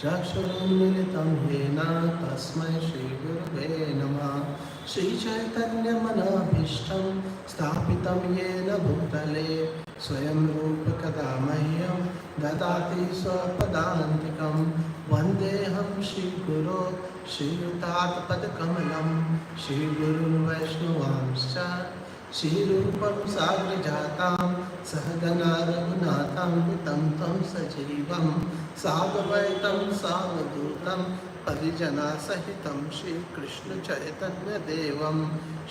चक्षुरुन्मिलितं येन तस्मै श्रीगुरुवे नमः। श्रीचैतन्यमनोभीष्टं स्थापितं येन भूतले स्वयं रूप कदा मह्यं ददाति स्वपदान्तिकं। वन्देऽहं श्रीगुरो श्रीयुतात्पदकमलं श्रीगुरुन् वैष्णवांश्च श्रीरूपं साग्रजातां सहगना रघुनाथं तं सजीवं साद्वैतं सावधूतं परिजनसहितं श्रीकृष्णचैतन्यदेवं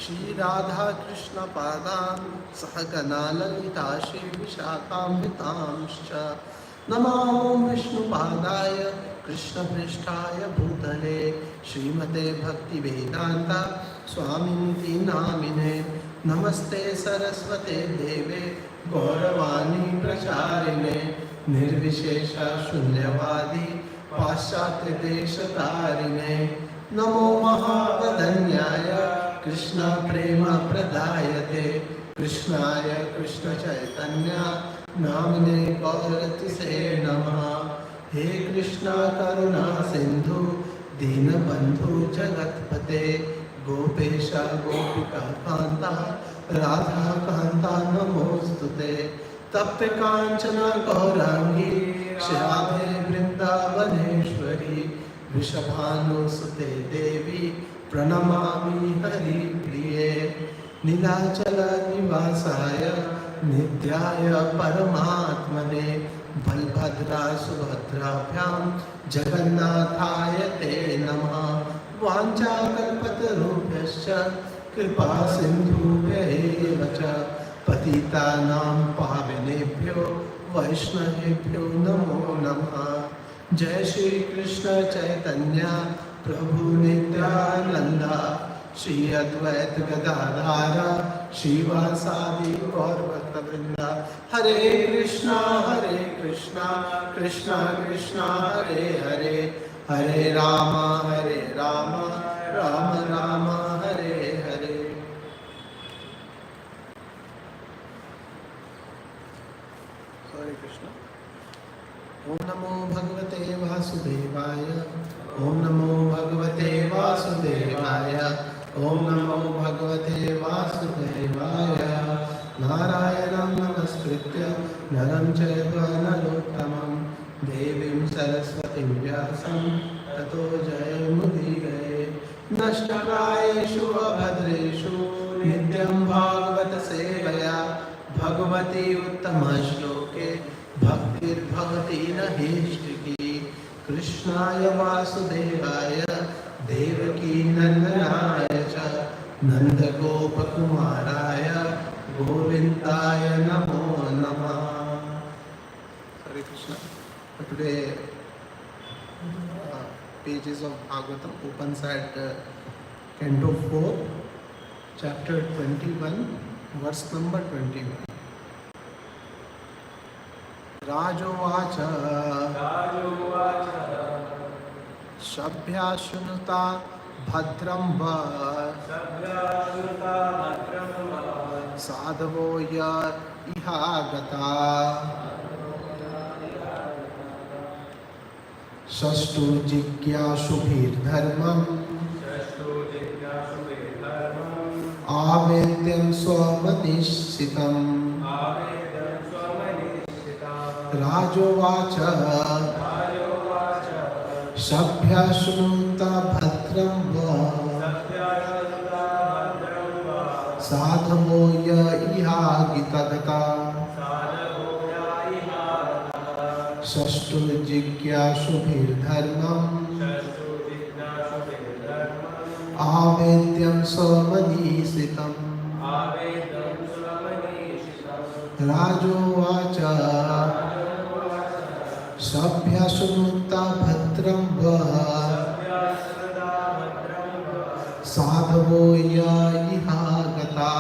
श्रीराधाकृष्णपादान् सहगना ललिता श्रीविशाखान्वितांश्च। नमो विष्णुपादाय कृष्णपृष्ठाय भूतले श्रीमते भक्तिवेदान्त स्वामिनिति नामिने। नमस्ते सरस्वते देवे गौरवाणी प्रचारिणे निर्विशेष शून्यवादी पाश्चात्य देशतारिणे। नमो महावदन्याय कृष्ण प्रेम प्रदायते कृष्णाय कृष्ण चैतन्य नामिने गौरतिसे नमः। हे कृष्णा करुणा सिंधु दीनबंधु जगत्पते गोपेश गोपिका कांता राधा कांता नमोस्तुते। तप्त कांचन गौरांगी श्यामे वृंदावनेश्वरी वृषभानुसुते देवी प्रणमामि हरिप्रिये। नीलाचल निवासाय नित्याय परमात्मने बलभद्रा सुभद्राभ्यां जगन्नाथाय ते नमः। वाञ्छाकल्पतरुभ्यश्च कृपा सिन्धुभ्यैव च पतितानां पावनेभ्यो वैष्णवेभ्यो नमो नमः। जय श्री कृष्ण चैतन्य प्रभु नित्यानंद श्री अद्वैत गदाधर श्रीवासादि गौरभक्तवृंद। हरे कृष्णा कृष्णा कृष्णा हरे हरे हरे राम राम राम हरे हरे। हरे कृष्णा। ओम नमो भगवते वासुदेवाय ओम नमो भगवते वासुदेवाय ओम नमो भगवते वासुदेवाय। नारायणं नमस्कृत्य नरं चैव नरोत्तमं देवीं सरस्वतीं व्यासं ततो जयमुदीरये। नष्टप्रायेषु अभद्रेषु नित्यं भागवत सेवया भगवती उत्तमश्लोके भक्तिर्भवति न हेष्टिकी। कृष्णाय वासुदेवाय देवकी नंदनाय च नंदगोपकुमाराय गोविंदाय नमो नमः। हरे Krishna. Today pages of Bhagavatam opens at Canto 4, chapter 21, verse number 21. राजोवाच सभ्या शृणुता भद्रं वा साधवो य इहागता। षष्ठो जिज्ञासुभिर्धर्मम् आवेद्यं स्वमनिश्चितम्। राजोवाच सभ्या शृणुता भद्रं वा साधवो य इहागता। षष्ठो जिज्ञासुभिर्धर्मम् आवेद्यं स्वमनीषितम्। राजोवाच सभ्या शृणुता भद्रं वा साधवो य इहागता।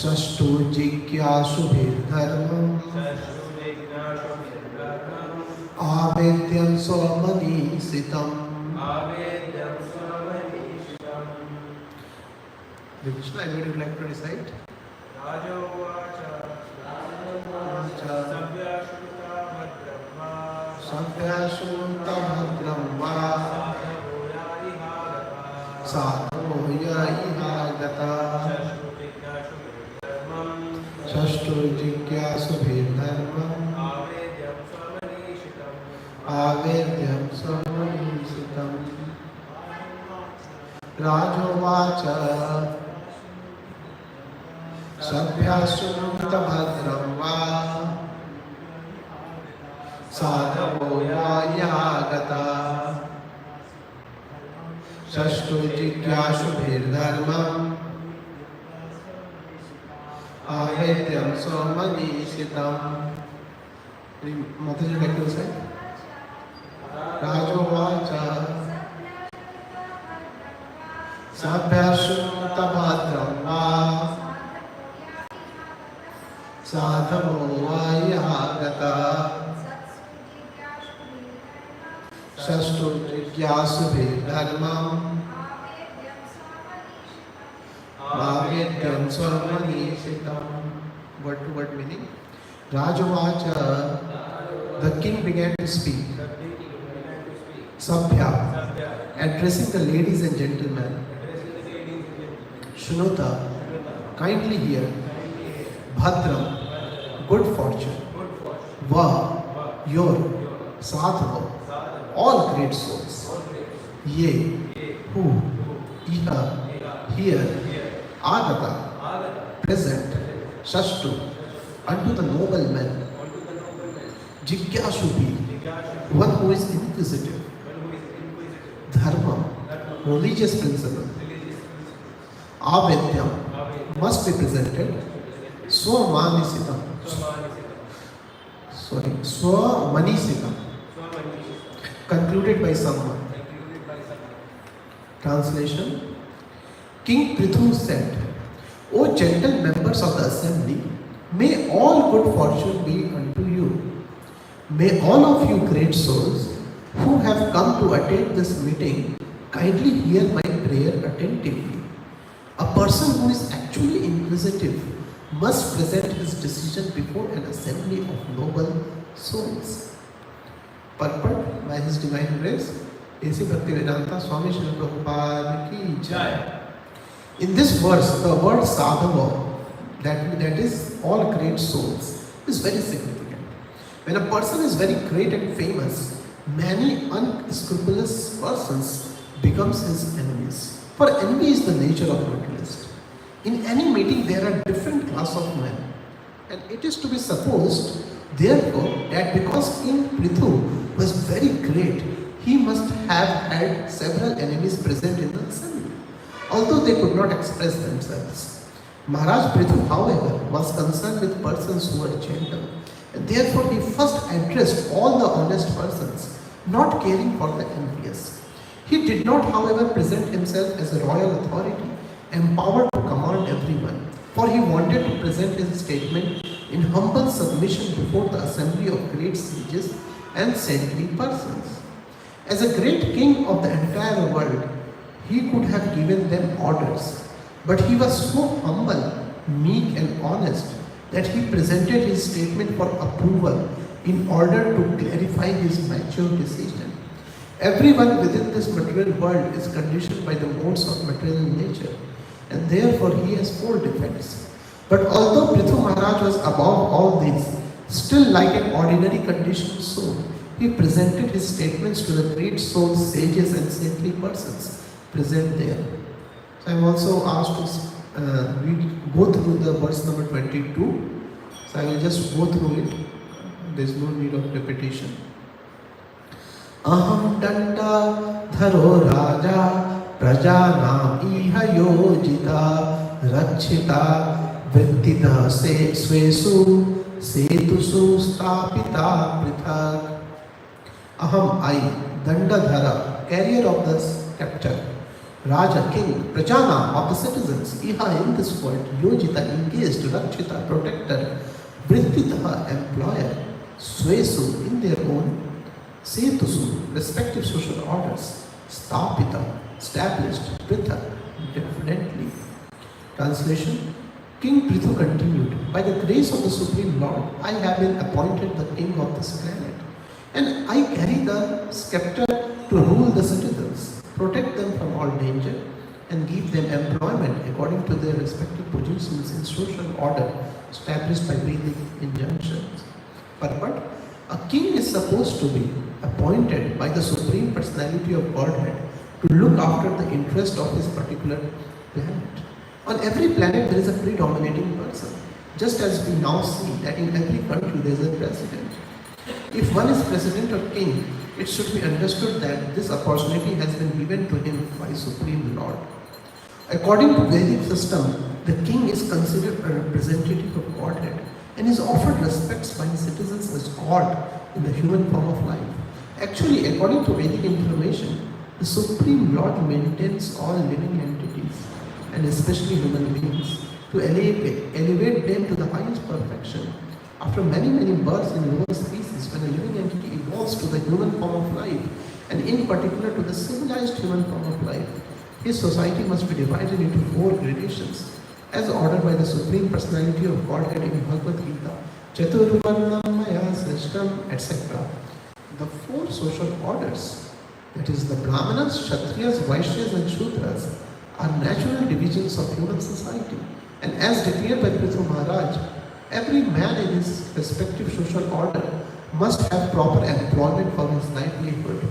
षष्ठो जिज्ञासुभिर्धर्मम् आवेद्यं स्वमनीषितम्। Krishna, anybody would like to recite? Rajovacha Sabhya Shruta Bhadrama सभ्याशुन्तभद्रं वा साधवो य इहा गता षष्ठुर्जिज्ञासुभिर्धर्मम् आवेद्यं स्वमनीषितम् राजोवाच सभ्याशुन्तभद्रं वा साधवो यागता षष्ठुर्जिज्ञासुभिर्धर्मम् आवेद्यं स्वमनीषितम्. Mataji, like to say? Rajovacha Sabhyashuntabhadram va Sadhavo vayagata Shashtujigyasubhidharmam Bhavedyam Swarmanishitam. Word to word meaning. Rajovacha, the king began to speak. Sabhya, addressing the ladies and gentlemen. Shunota, kindly hear. Bhadram, good fortune. Va, your. Sadhava, all great souls. Ye, who. Iha, here. Agata, present. Shashtu, unto the noble men. Jigyashubi, one who is inquisitive. Dharma, religious principle. Avedyam, must be presented. Swamanisitam, Swamanisitam, concluded by someone. Translation. King Prithu said, O gentle members of the assembly, may all good fortune be unto you. May all of you great souls who have come to attend this meeting kindly hear my prayer attentively. A person who is actually inquisitive must present his decision before an assembly of noble souls. Purport by His Divine Grace, A.C. Bhaktivedanta Swami Srila Prabhupada ki Jai. In this verse, the word sadhava, that is all great souls, is very significant. When a person is very great and famous, many unscrupulous persons becomes his enemies. For envy is the nature of materialist. In any meeting there are different class of men, and it is to be supposed, therefore, that because King Prithu was very great, he must have had several enemies present in the assembly, although they could not express themselves. Maharaj Prithu, however, was concerned with persons who were gentle, and therefore he first addressed all the honest persons, not caring for the envious. He did not, however, present himself as a royal authority, empowered to command everyone, for he wanted to present his statement in humble submission before the assembly of great sages and saintly persons. As a great king of the entire world, he could have given them orders, but he was so humble, meek and honest that he presented his statement for approval in order to clarify his mature decision. Everyone within this material world is conditioned by the modes of material nature, and therefore he has 4 defects. But although Prithu Maharaj was above all these, still like an ordinary conditioned soul, he presented his statements to the great souls, sages and saintly persons present there. So I am also asked to go through the verse number 22. So I will just go through it. There is no need of repetition. Aham danda dharo raja prajanam iha yojita rachita vrittita se svesu setusu stapita prithak. Aham, I, Dandadhara, carrier of the scepter, Raja, king, Prajana, of the citizens, Iha, in this world, Yojita, engaged, Rakshita, protector, Vrittita, employer, Svesu, in their own, Setusu, respective social orders, Stapita, established, Prithak, definitely. Translation. King Prithu continued, by the grace of the Supreme Lord, I have been appointed the king of this planet. And I carry the scepter to rule the citizens, protect them from all danger, and give them employment according to their respective positions in social order established by Vedic injunctions. But a king is supposed to be appointed by the Supreme Personality of Godhead to look after the interest of his particular planet. On every planet there is a predominating person, just as we now see that in every country there is a president. If one is president or king, it should be understood that this opportunity has been given to him by Supreme Lord. According to Vedic system, the king is considered a representative of Godhead and is offered respects by his citizens as God in the human form of life. Actually, according to Vedic information, the Supreme Lord maintains all living entities, and especially human beings, to elevate them to the highest perfection. After many births in lower species, when a living entity evolves to the human form of life, and in particular to the civilized human form of life, his society must be divided into 4 gradations, as ordered by the Supreme Personality of Godhead in Bhagavad Gita, Chaturvarnam Maya Srishtam, etc. The 4 social orders, that is the Brahmanas, Kshatriyas, Vaishyas and Shudras, are natural divisions of human society. And as declared by Prithu Maharaj, every man in his respective social order must have proper employment for his livelihood.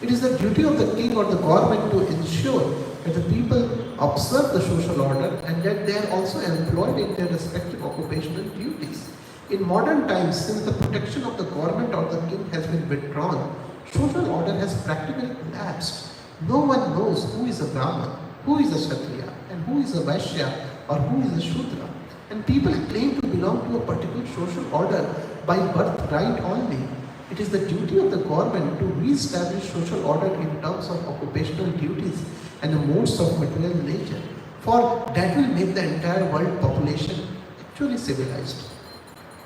It is the duty of the king or the government to ensure that the people observe the social order and that they are also employed in their respective occupational duties. In modern times, since the protection of the government or the king has been withdrawn, social order has practically collapsed. No one knows who is a Brahman, who is a Kshatriya, and who is a Vaishya or who is a Shudra. And people claim to belong to a particular social order by birthright only. It is the duty of the government to re-establish social order in terms of occupational duties and the modes of material nature, for that will make the entire world population actually civilized.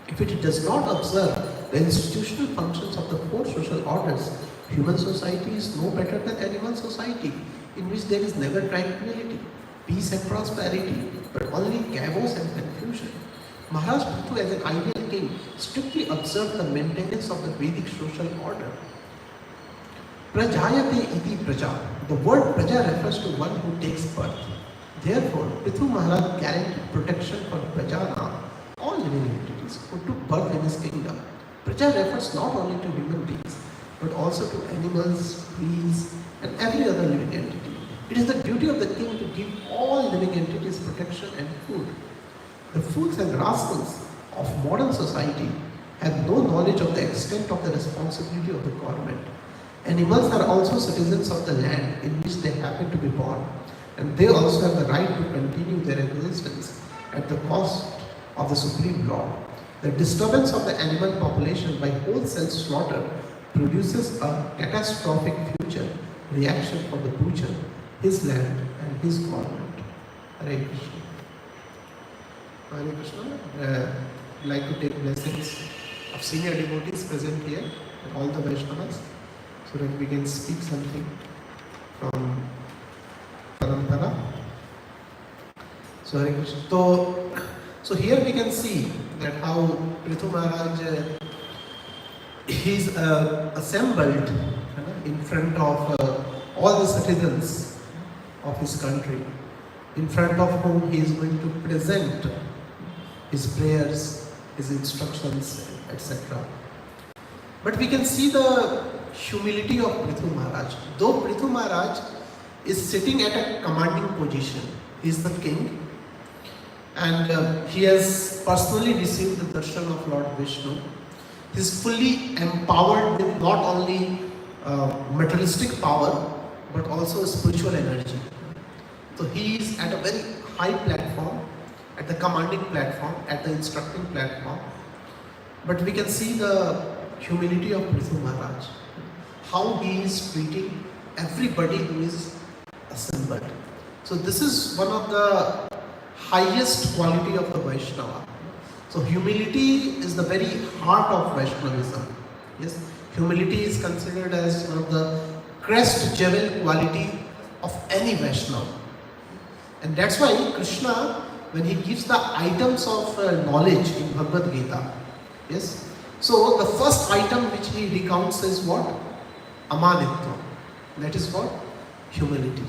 If it does not observe the institutional functions of the 4 social orders, human society is no better than animal society, in which there is never tranquility, peace and prosperity, but only chaos and confusion. Maharaj Prithu, as an ideal king, strictly observed the maintenance of the Vedic social order. Prajayate iti praja. The word praja refers to one who takes birth. Therefore, Prithu Maharaj guaranteed protection for prajana, all living entities who took birth in his kingdom. Praja refers not only to human beings, but also to animals, trees, and every other living entity. It is the duty of the king to give all living entities protection and food. The fools and rascals of modern society have no knowledge of the extent of the responsibility of the government. Animals are also citizens of the land in which they happen to be born, and they also have the right to continue their existence at the cost of the Supreme Lord. The disturbance of the animal population by wholesale slaughter produces a catastrophic future reaction for the butcher, his land and his government. Hare Krishna. Hare Krishna. I'd like to take blessings of senior devotees present here and all the Vaishnavas, so that we can speak something from Parampara. So Hare Krishna. So here we can see that how Prithu Maharaj he's assembled in front of all the citizens of his country, in front of whom he is going to present his prayers, his instructions, etc. But we can see the humility of Prithu Maharaj. Though Prithu Maharaj is sitting at a commanding position, he is the king, and he has personally received the darshan of Lord Vishnu. He is fully empowered with not only materialistic power, but also spiritual energy. So he is at a very high platform, at the commanding platform, at the instructing platform. But we can see the humility of Prithu Maharaj, how he is treating everybody who is assembled. So this is one of the highest quality of the Vaishnava. So humility is the very heart of Vaishnavism. Yes, humility is considered as one of the crest jewel quality of any Vaishnava. And that's why Krishna, when he gives the items of knowledge in Bhagavad Gita, yes, So the first item which he recounts is what? Amanitva. That is what? Humility.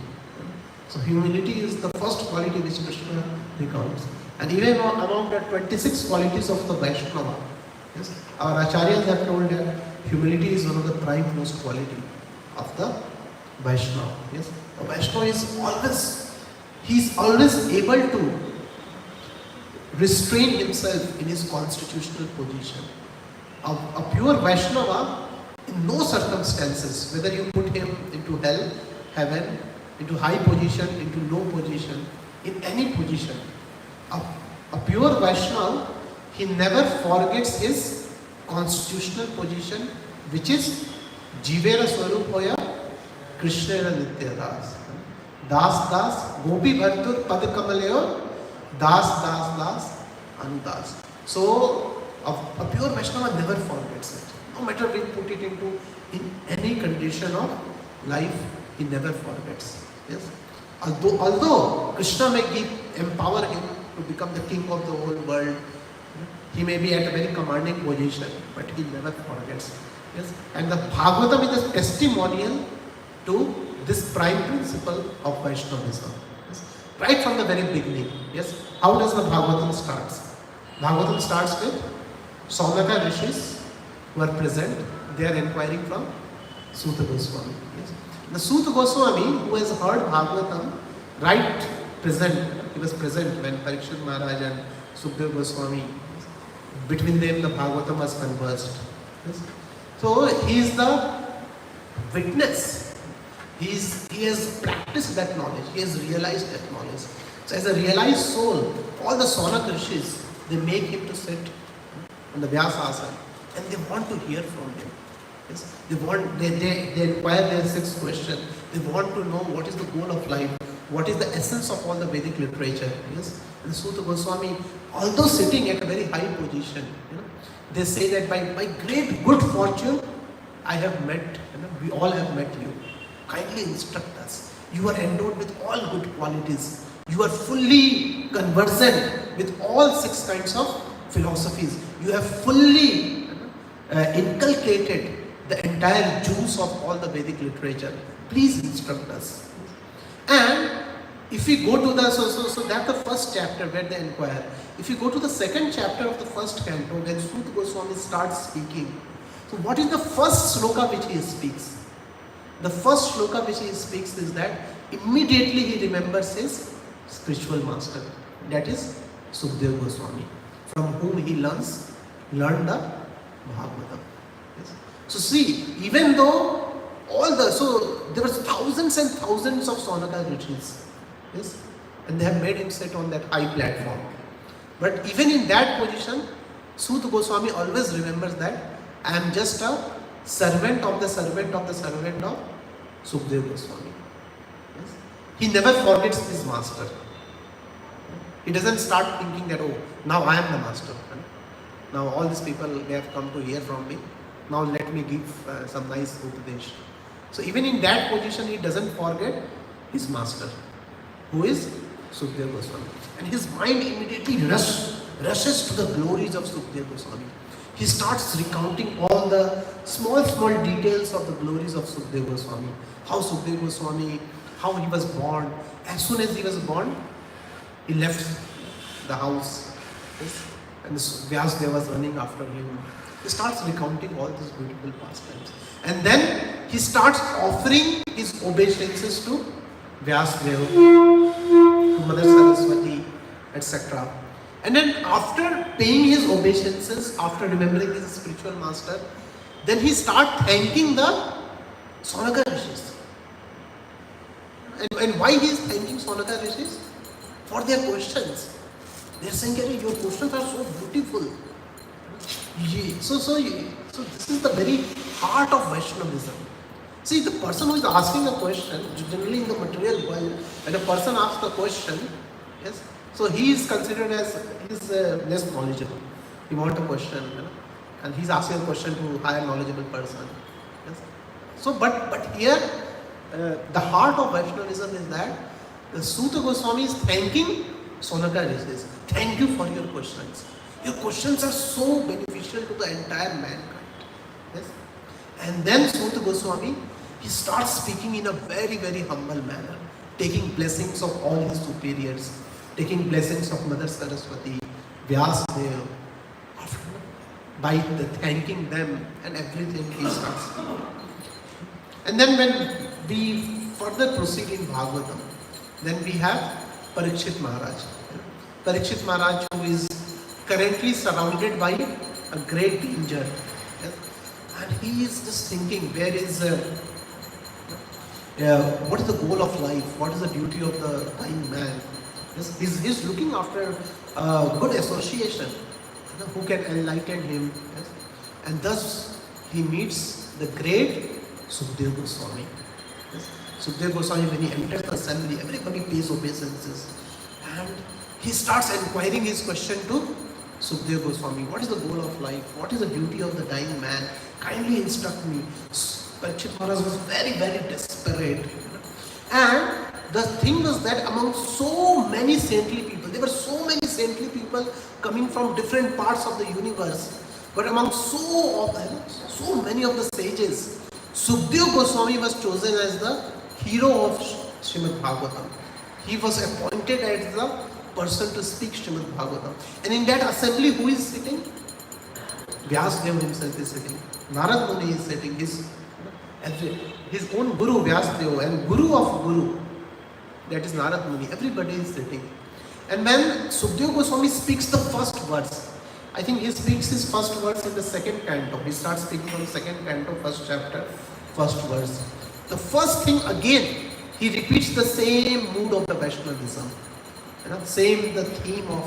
So humility is the first quality which Krishna recounts. And even among the 26 qualities of the Vaishnava, yes, our acharyas have told that humility is one of the prime most quality of the Vaishnava. Yes, the Vaishnava is always able to restrain himself in his constitutional position. A pure Vaishnava, in no circumstances, whether you put him into hell, heaven, into high position, into low position, in any position, a pure Vaishnava, he never forgets his constitutional position, which is Jivera Swarupoya Krishnera Nitya Das. Das Das, Gopi Bhartur Pad Kamaleo, Das Das Das Anudas. So, a pure Vaishnava never forgets it. No matter we put it into in any condition of life, he never forgets. Yes. Although Krishna may empower him to become the king of the whole world, he may be at a very commanding position, but he never forgets. Yes. And the Bhagavatam is a testimonial to this prime principle of Vaishnavism. Yes. Right from the very beginning. Yes. How does the Bhagavatam starts? Bhagavatam starts with Saunaka Rishis who are present. They are inquiring from Suta Goswami. Yes. The Suta Goswami, who has heard Bhagavatam, right present, he was present when Parikshit Maharaj and Sukdev Goswami, between them the Bhagavatam was conversed. Yes. So he is the witness. He has practiced that knowledge. He has realized that knowledge. So as a realized soul, all the Saunaka Rishis, they make him to sit on the Vyasasana and they want to hear from him. Yes. They inquire their sixth question. They want to know what is the goal of life, what is the essence of all the Vedic literature. Yes. And Suta Goswami, although sitting at a very high position, they say that by great good fortune, I have met, we all have met you. Kindly instruct us. You are endowed with all good qualities. You are fully conversant with all six kinds of philosophies. You have fully inculcated the entire juice of all the Vedic literature. Please instruct us. And if we go to the, so that's the first chapter where they inquire. If you go to the second chapter of the first canto, when Suta Goswami starts speaking, so what is the first sloka which he speaks? The first sloka which he speaks is that immediately he remembers his spiritual master. That is Sukdev Goswami, from whom he learned the Bhagavatam. Yes. So see, even though there were thousands and thousands of Saunaka Rishis, yes, and they have made him sit on that high platform. But even in that position, Suta Goswami always remembers that I am just a servant of the servant of the servant of Sukdev Goswami. Yes. He never forgets his master. He doesn't start thinking that, oh, now I am the master. Now all these people, they have come to hear from me. Now let me give some nice upadesh. So even in that position, he doesn't forget his master, who is Sukdev Goswami. And his mind immediately rushes to the glories of Sukdev Goswami. He starts recounting all the small details of the glories of Sukdev Goswami. How Sukdev Goswami, how he was born. As soon as he was born, he left the house. Yes? And Vyasdeva was running after him. He starts recounting all these beautiful pastimes. And then he starts offering his obeisances to Vyasdeva, to Mother Saraswati, etc. And then after paying his obeisances, after remembering his spiritual master, then he starts thanking the Saunaka Rishis. And why he is thanking Saunaka Rishis? For their questions. They are saying, your questions are so beautiful. So this is the very heart of Vaishnavism. See, the person who is asking a question, generally in the material world, when a person asks a question, yes, so he is considered as less knowledgeable. He wants a question, and he is asking a question to a higher knowledgeable person. Yes. So, but here, the heart of Vaishnavism is that the Suta Goswami is thanking Saunaka Rishis. Thank you for your questions. Your questions are so beneficial to the entire mankind. Yes? And then Sutta Goswami, he starts speaking in a very, very humble manner, taking blessings of all his superiors, taking blessings of Mother Saraswati, Vyasadeva, by thanking them and everything he starts speaking. And then when we further proceed in Bhagavatam, then we have Parikshit Maharaj. Parikshit Maharaj, who is currently surrounded by a great danger. Yes? And he is just thinking, where is, what is the goal of life? What is the duty of the dying man? Yes? He's looking after good association, who can enlighten him. Yes? And thus he meets the great Sukadeva Goswami. Yes? Sukadeva Goswami, when he enters the assembly, everybody pays obeisances. And he starts inquiring his question to Sukadeva Goswami. What is the goal of life? What is the duty of the dying man? Kindly instruct me. Parikshit Maharaj was very, very desperate. And the thing was that among so many saintly people, there were so many saintly people coming from different parts of the universe. But among so many of the sages, Sukadeva Goswami was chosen as the hero of Srimad Bhagavatam. He was appointed as the person to speak Srimad Bhagavatam. And in that assembly, who is sitting? Vyasadeva himself is sitting. Narad Muni is sitting. His own Guru, Vyasadeva, and Guru of Guru, that is Narad Muni. Everybody is sitting. And when Sukadeva Goswami speaks the first verse, I think he speaks his first verse in the second canto. He starts speaking from second canto, first chapter, first verse. The first thing again, he repeats the same mood of the Vaishnavism. Same the theme of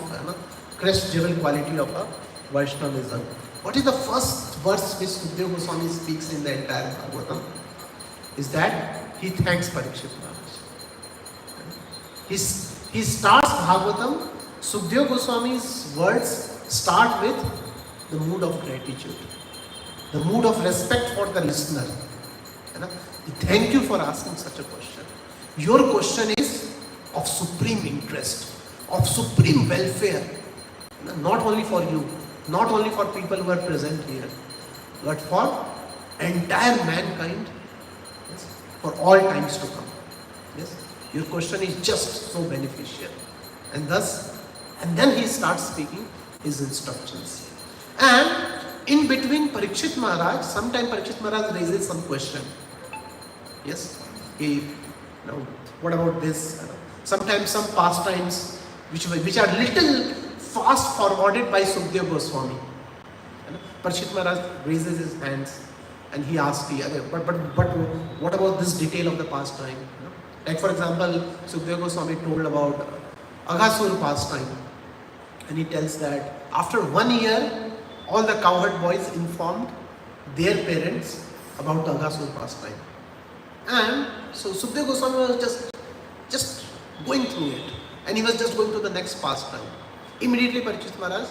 crest jewel quality of a Vaishnavism. What is the first verse which Sukadeva Goswami speaks in the entire Bhagavatam? Is that he thanks Parikshit Maharaj. He starts Bhagavatam, Sukadeva Goswami's words start with the mood of gratitude, the mood of respect for the listener. Thank you for asking such a question. Your question is of supreme interest, of supreme welfare, not only for you, not only for people who are present here, but for entire mankind, yes, for all times to come. Yes, your question is just so beneficial. And then he starts speaking his instructions. And in between Parikshit Maharaj, sometimes Parikshit Maharaj raises some question. Yes, what about this? Sometimes some pastimes which are little fast forwarded by Sukadeva Goswami. Parikshit Maharaj raises his hands and he asks, but what about this detail of the pastime? Like for example, Sukadeva Goswami told about Aghasur pastime. And he tells that after 1 year, all the cowherd boys informed their parents about the Aghasur pastime. And so Sukadeva Goswami was just going through it. And he was just going to the next pastime. Immediately Parikshit Maharaj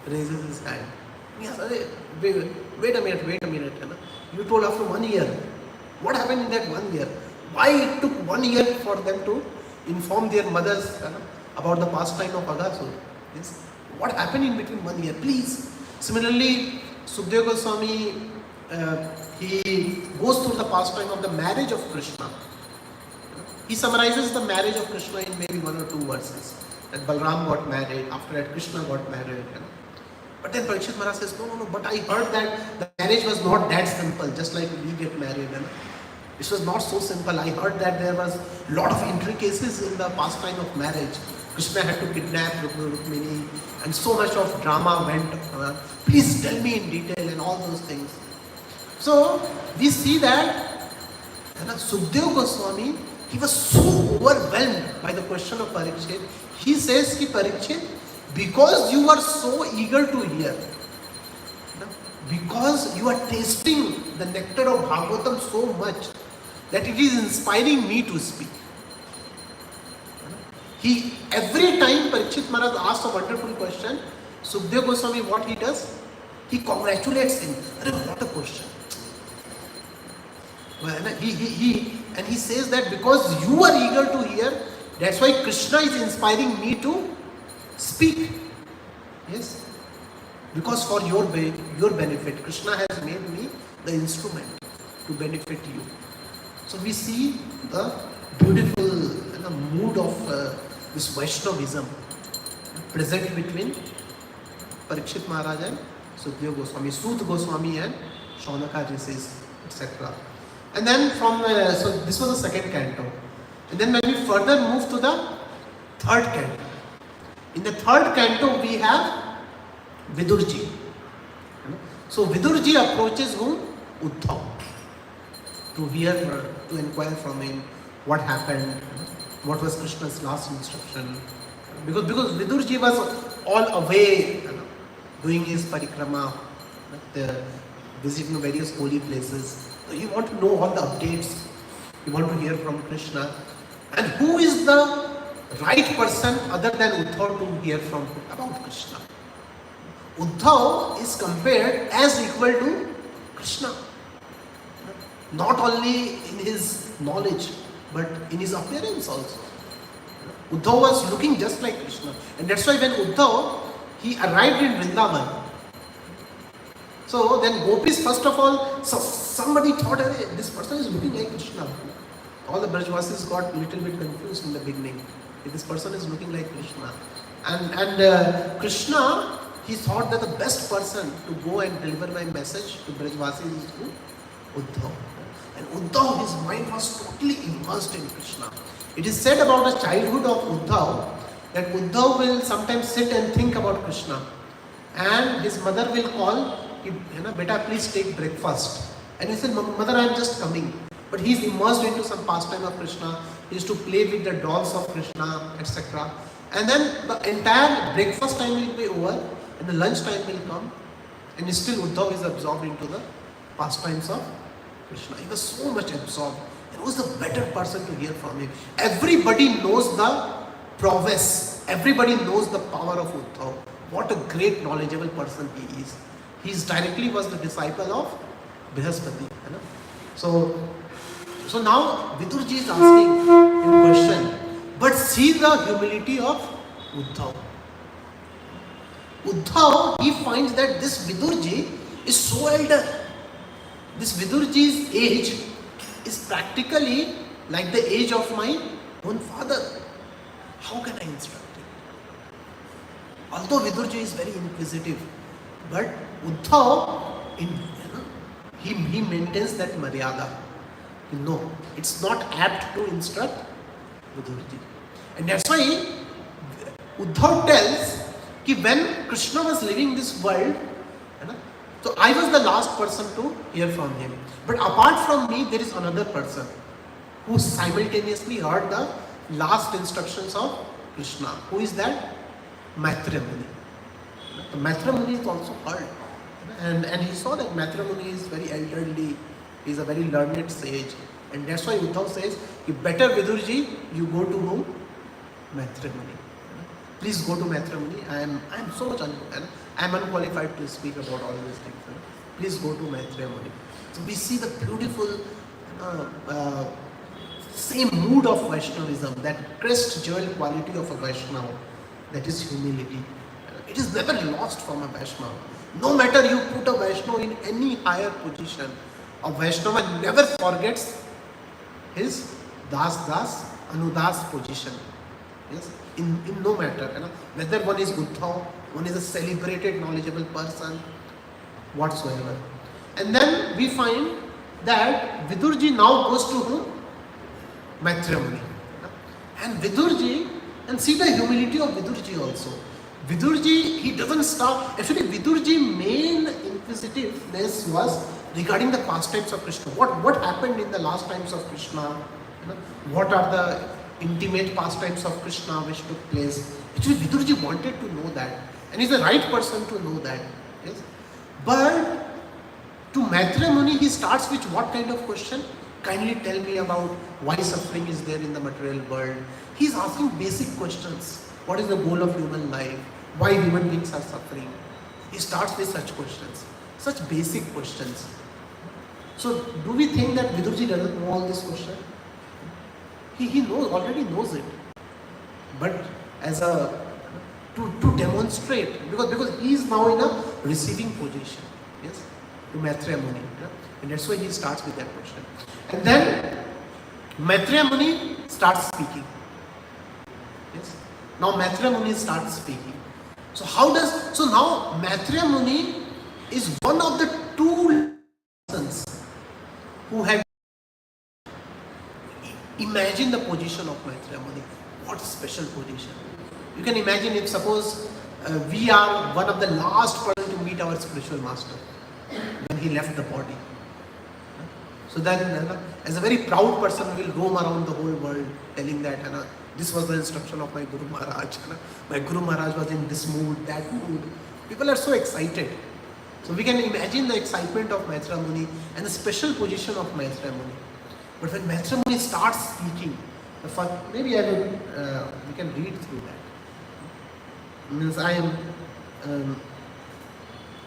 raises his hand. He asks, wait a minute. You told after 1 year. What happened in that 1 year? Why it took 1 year for them to inform their mothers about the pastime of Aghasur? Yes. What happened in between 1 year? Please. Similarly, Sukadeva Goswami, he goes through the pastime of the marriage of Krishna. He summarizes the marriage of Krishna in maybe 1 or 2 verses. That Balram got married, after that Krishna got married. But then Parikshit Maharaj says, no, but I heard that the marriage was not that simple, just like we get married. It was not so simple. I heard that there was a lot of intricacies in the pastime of marriage. Krishna had to kidnap Rukmini and so much of drama went. Please tell me in detail and all those things. So we see that Sukadeva Goswami, he was so overwhelmed by the question of Parikshit. He says, Parikshit, because you are so eager to hear, because you are tasting the nectar of Bhagavatam so much, that it is inspiring me to speak. Every time Parikshit Maharaj asks a wonderful question, Sukadeva Goswami, what he does? He congratulates him. What a question. And he says that because you are eager to hear, that's why Krishna is inspiring me to speak. Yes. because for your benefit, Krishna has made me the instrument to benefit you. So we see the beautiful mood of this Vaishnavism present between Parikshit Maharaj and Sukadeva Goswami, Sut Goswami and Shaunaka Rishis, etc. And then so this was the second canto. And then when we further move to the third canto, in the third canto we have Vidurji. So Vidurji approaches whom? Uddhav, to hear, to inquire from him what happened, what was Krishna's last instruction. Because Vidurji was all away, doing his parikrama, visiting various holy places. So you want to know all the updates, you want to hear from Krishna. And who is the right person other than Uddhav to hear from about Krishna? Uddhav is compared as equal to Krishna, not only in his knowledge but in his appearance also. Uddhav was looking just like Krishna, and that's why when Uddhav he arrived in Vrindavan, so then gopis first of all, somebody thought, hey, this person is looking like Krishna. All the Brajvasis got a little bit confused in the beginning. This person is looking like Krishna, and Krishna, he thought that the best person to go and deliver my message to Brajvasis is who? Uddhav. And Uddhav, his mind was totally immersed in Krishna. It is said about the childhood of Uddhav that Uddhav will sometimes sit and think about Krishna, and his mother will call, beta, please take breakfast. And he said, mother, I am just coming. But he is immersed into some pastime of Krishna. He used to play with the dolls of Krishna, etc. And then the entire breakfast time will be over, and the lunch time will come, and still Uddhav is absorbed into the pastimes of Krishna. He was so much absorbed. He was the better person to hear from him. Everybody knows the prowess. Everybody knows the power of Uddhav. What a great knowledgeable person he is. He directly was the disciple of Brihaspati. So now Vidurji is asking a question, but see the humility of Uddhav. Uddhav, he finds that this Vidurji is so elder. This Vidurji's age is practically like the age of my own father. How can I instruct him? Although Vidurji is very inquisitive, but Uddhav, he maintains that maryada. No, it's not apt to instruct Vidurji. And that's why Uddhav tells that when Krishna was leaving this world, so I was the last person to hear from him. But apart from me, there is another person who simultaneously heard the last instructions of Krishna. Who is that? Maitreya Muni. The Maitreya Muni is also heard. And he saw that Maitreya Muni is very elderly, he is a very learned sage. And that's why Uddhav says, you better Vidurji, you go to whom? Maitreya Muni. Please go to Maitreya Muni. I am so much unqualified to speak about all these things. Please go to Maitreya Muni. So we see the beautiful same mood of Vaishnavism, that crest jewel quality of a Vaishnava, that is humility. It is never lost from a Vaishnava. No matter you put a Vaishnava in any higher position, a Vaishnava never forgets his das, anudas position. Yes, in no matter, whether one is Uddhav, one is a celebrated, knowledgeable person, whatsoever. And then we find that Vidurji now goes to whom? Maitreya Muni. And Vidurji, and see the humility of Vidurji also. Vidurji, he doesn't stop. Actually, Vidurji's main inquisitiveness was regarding the pastimes of Krishna. What happened in the last times of Krishna? What are the intimate pastimes of Krishna which took place? Actually, Vidurji wanted to know that. And he's the right person to know that. Yes? But to Maitreya Muni, he starts with what kind of question? Kindly tell me about why suffering is there in the material world. He's asking basic questions. What is the goal of human life? Why human beings are suffering? He starts with such questions, such basic questions. So, do we think that Vidurji doesn't know all these questions? He already knows it. But as to demonstrate, because he is now in a receiving position, yes, to Maitreya Muni. And that's why he starts with that question. And then Maitreya Muni starts speaking. Yes. Now Maitreya Muni starts speaking. So now Maitreya Muni is one of the two persons who had. Imagine the position of Maitreya Muni. What special position. You can imagine if suppose we are one of the last person to meet our spiritual master when he left the body. So then as a very proud person we will roam around the whole world telling that this was the instruction of my Guru Maharaj. My Guru Maharaj was in this mood, that mood. People are so excited. So we can imagine the excitement of Maitreya Muni and the special position of Maitreya Muni. But when Maitreya Muni starts speaking, maybe we can read through that. Means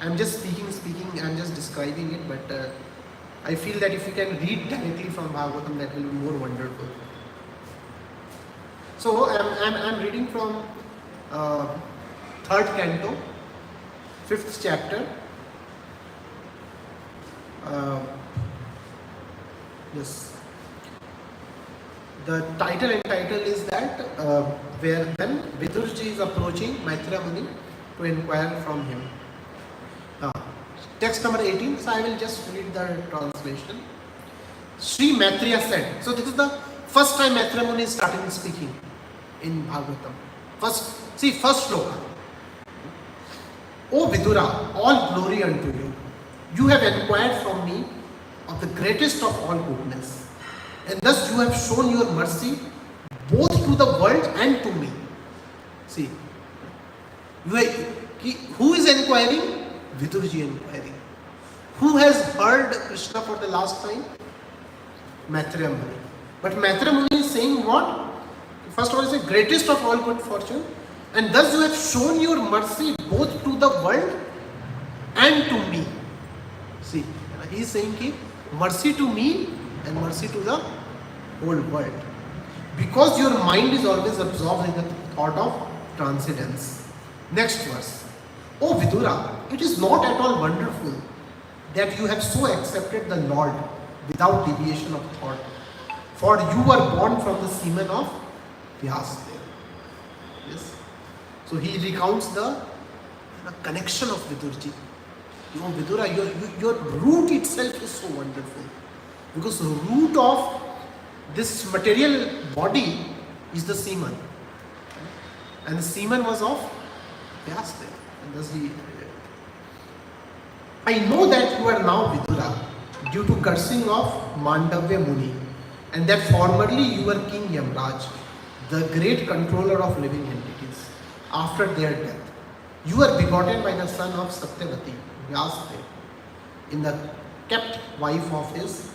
I'm just speaking, I'm just describing it, but I feel that if you can read directly from Bhagavatam, that will be more wonderful. So I'm reading from 3rd canto, 5th chapter. Yes. The title is that where then Vidurji is approaching Maitreya Muni to inquire from him. Text number 18, so I will just read the translation. Sri Maitreya said, so this is the first time Maitreya Muni is starting speaking in Bhagavatam. First shloka. O Vidura, all glory unto you. You have inquired from me of the greatest of all goodness, and thus you have shown your mercy both to the world and to me. See, who is inquiring? Vidurji inquiring. Who has heard Krishna for the last time? Maitreya Muni. But Maitreya Muni is saying what? First of all, he says, greatest of all good fortune, and thus you have shown your mercy both to the world and to me. See, he is saying mercy to me and mercy to the whole world. Because your mind is always absorbed in the thought of transcendence. Next verse. O Vidura, it is not at all wonderful that you have so accepted the Lord without deviation of thought. For you were born from the semen of Vyasdev. Yes. So he recounts the connection of Vidurji. You know, Vidura, your root itself is so wonderful. Because the root of this material body is the semen. And the semen was of Vyasdev. And thus I know that you are now Vidura due to cursing of Mandavya Muni, and that formerly you were King Yamraj, the great controller of living entities. After their death, you were begotten by the son of Satyavati, Vyasdev, in the kept wife of his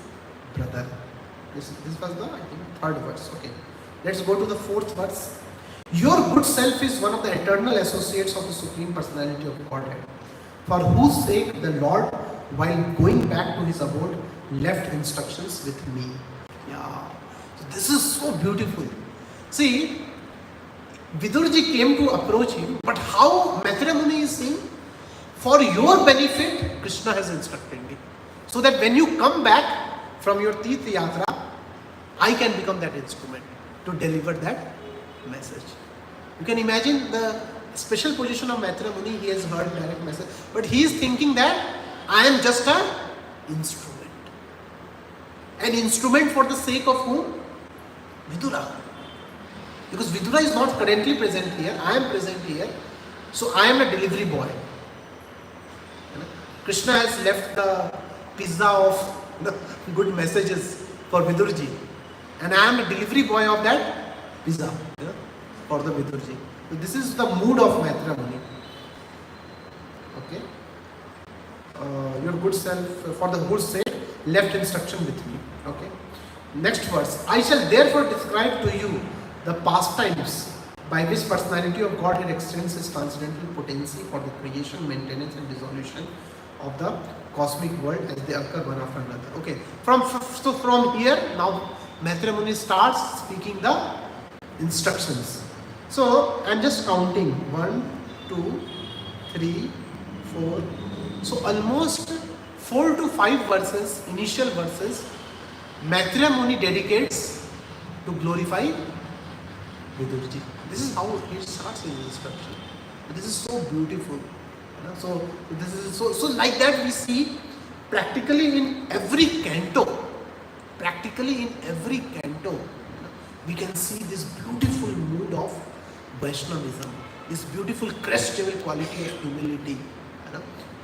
brother. This was the, I think, 3rd verse. Okay, let's go to the 4th verse. Your good self is one of the eternal associates of the Supreme Personality of Godhead, for whose sake the Lord, while going back to his abode, left instructions with me. Yeah, so this is so beautiful. See, Vidurji came to approach him, but how Maitreya Muni is saying, for your benefit, Krishna has instructed me. So that when you come back from your Tirtha Yatra, I can become that instrument to deliver that message. You can imagine the special position of Maitreya Muni. He has heard direct message, but he is thinking that I am just an instrument. An instrument for the sake of whom? Vidura. Because Vidura is not currently present here, I am present here, so I am a delivery boy. Krishna has left the pizza of the good messages for Vidurji, and I am a delivery boy of that pizza for the Vidurji. So this is the mood of Maitreya Muni. Okay. Your good self, for the good sake, left instruction with me. Okay. Next verse. I shall therefore describe to you the pastimes by which personality of Godhead extends his transcendental potency for the creation, maintenance and dissolution of the cosmic world as they occur one after another. Okay. From here, now Maitreya Muni starts speaking the instructions. So I am just counting 1, 2, 3, 4. So almost 4 to 5 verses, initial verses, Maitreya Muni dedicates to glorify Vidurji. This is how he starts his instruction. This is so beautiful. So this is so like that we see practically in every canto. We can see this beautiful mood of Vaishnavism, this beautiful crest level quality of humility,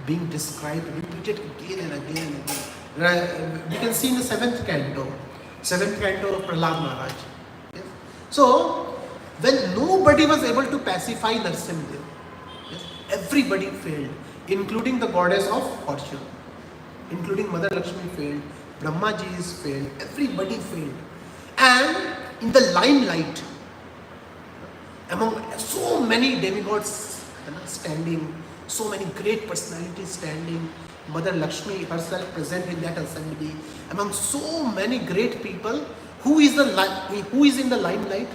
being described, repeated again and again and again. We can see in the seventh canto of Prahlad Maharaj. Yes? So, when nobody was able to pacify Narsimha, yes, everybody failed, including the goddess of fortune, including Mother Lakshmi failed, Brahmaji is failed, everybody failed. And in the limelight, among so many demigods standing, so many great personalities standing, Mother Lakshmi herself present in that assembly, among so many great people, who is in the limelight,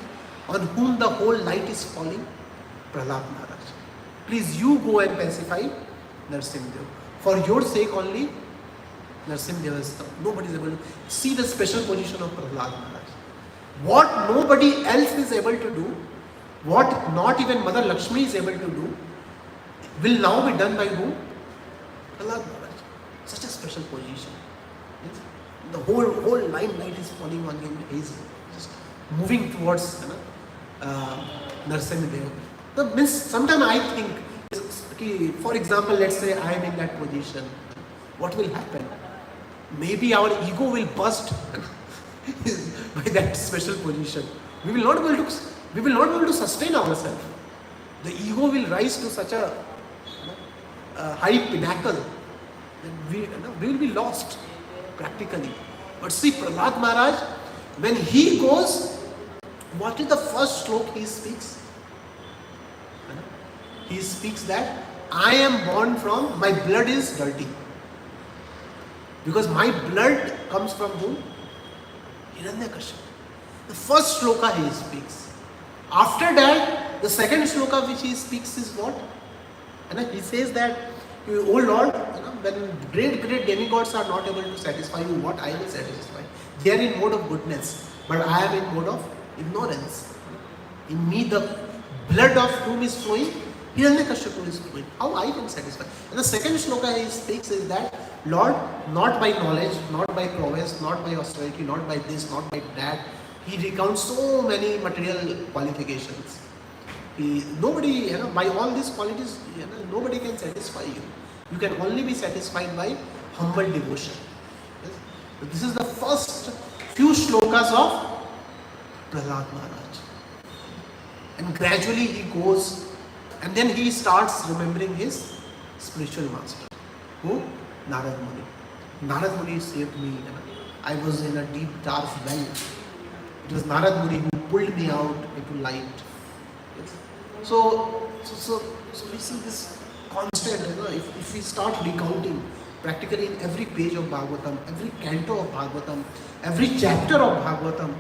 on whom the whole light is falling? Prahlad Maharaj. Please, you go and pacify Narsimha. For your sake only, Narsimha is nobody is able to see the special position of Prahlad Maharaj. What nobody else is able to do, what not even Mother Lakshmi is able to do, will now be done by whom? Prahlad Maharaj. Such a special position. Yes? The whole limelight is falling on him. He is just moving towards Narsimha. Means sometimes I think, for example, let's say I am in that position. What will happen? Maybe our ego will burst by that special position. We will not be able to sustain ourselves. The ego will rise to such a high pinnacle that we will be lost practically. But see, Prahlad Maharaj, when he goes, what is the first sloka he speaks? He speaks that I am born from, my blood is dirty. Because my blood comes from whom? Hiranyakashipu. The first sloka he speaks. After that, the second sloka which he speaks is what? And he says that, oh Lord, when great demigods are not able to satisfy you, what I will satisfy? They are in mode of goodness, but I am in mode of ignorance. In me the blood of whom is flowing? Hiranyakashipu is flowing. How I can satisfy? And the second sloka he speaks is that, Lord, not by knowledge, not by prowess, not by austerity, not by this, not by that. He recounts so many material qualifications. Nobody, by all these qualities, nobody can satisfy you. You can only be satisfied by humble devotion. Yes? So this is the first few shlokas of Prahlad Maharaj. And gradually he goes, and then he starts remembering his spiritual master. Who? Narad Muni. Narad Muni saved me. I was in a deep dark well. It was Narad Muni who pulled me out into light. Yes. So we see this constant, if we start recounting practically in every page of Bhagavatam, every canto of Bhagavatam, every chapter of Bhagavatam,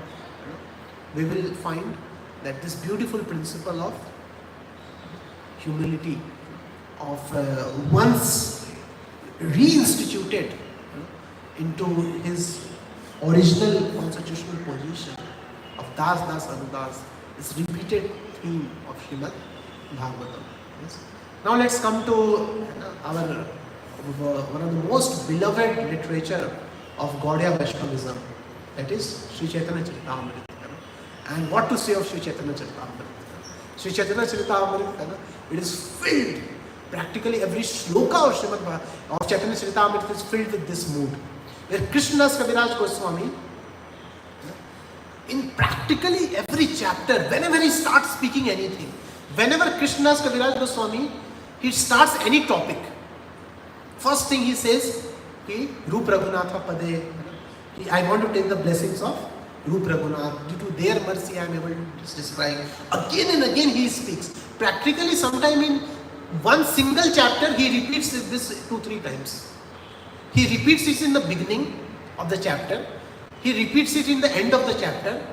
we will find that this beautiful principle of humility, of once reinstituted into his original constitutional position of Das Das Anudas, is repeated theme of Srimad Bhagavatam. Yes. Now let's come to our one of the most beloved literature of Gaudiya Vaishnavism, that is Sri Chaitanya Charitamrita. And what to say of Sri Chaitanya Charitamrita? Sri Chaitanya Charitamrita, it is filled, practically every shloka of of Chaitanya Charitamrita is filled with this mood, where Krishnadas Kaviraj Goswami, in practically every chapter, whenever he starts speaking anything, whenever Krishnadas Kaviraj Goswami, he starts any topic, first thing he says, Rup Raghunatha Pade, I want to take the blessings of Rup Raghunath. Due to their mercy, I am able to describe. Again and again he speaks. Practically sometime in one single chapter, he repeats this 2-3 times. He repeats it in the beginning of the chapter. He repeats it in the end of the chapter.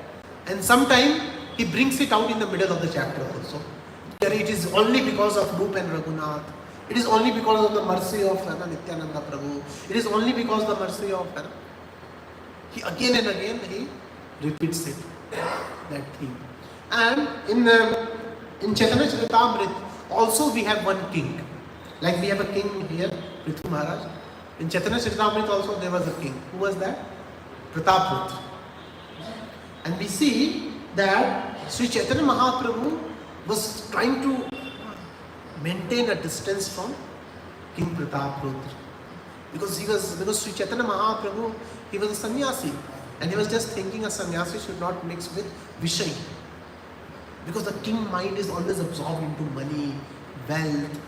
And sometime he brings it out in the middle of the chapter also. It is only because of Rup and Raghunath. It is only because of the mercy of Nityananda Prabhu. It is only because of the mercy of he again and again he repeats it, that theme. And in Chaitanya Charitamrita also we have one king. Like we have a king here, Prithu Maharaj. In Chaitanya Charitamrita also there was a king. Who was that? Prataprutra. And we see that Sri Chaitanya Mahaprabhu was trying to maintain a distance from King Prataprutra. Because Sri Chaitanya Mahaprabhu, he was a sannyasi. And he was just thinking a sannyasi should not mix with Vishay. Because the king mind is always absorbed into money, wealth,